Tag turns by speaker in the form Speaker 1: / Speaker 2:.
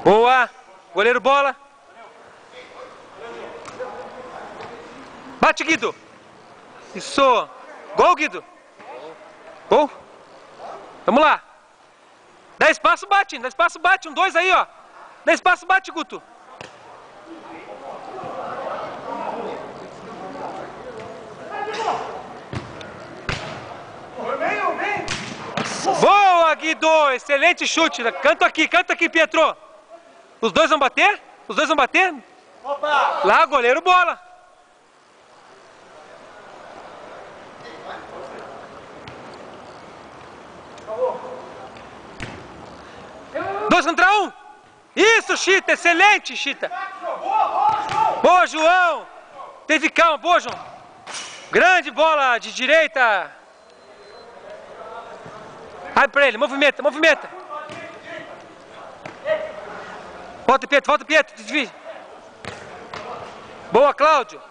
Speaker 1: Boa. Goleiro bola. Bate, Guido. Isso. Gol, Guido. Gol. Vamos lá. Dá espaço, bate. Dá espaço, bate. 1-2 aí, ó. Dá espaço, bate, Guto. Boa, Guido. Excelente chute. Canta aqui, Pietro. Os dois vão bater? Os dois vão bater? Opa! Lá, goleiro bola. Dois contra um. Isso, Chita. Excelente, Chita. Boa, João. Teve calma. Boa, João. Grande bola de direita. Vai pra ele. Movimenta, movimenta. Volta, Pietro. Desvia. Boa, Cláudio.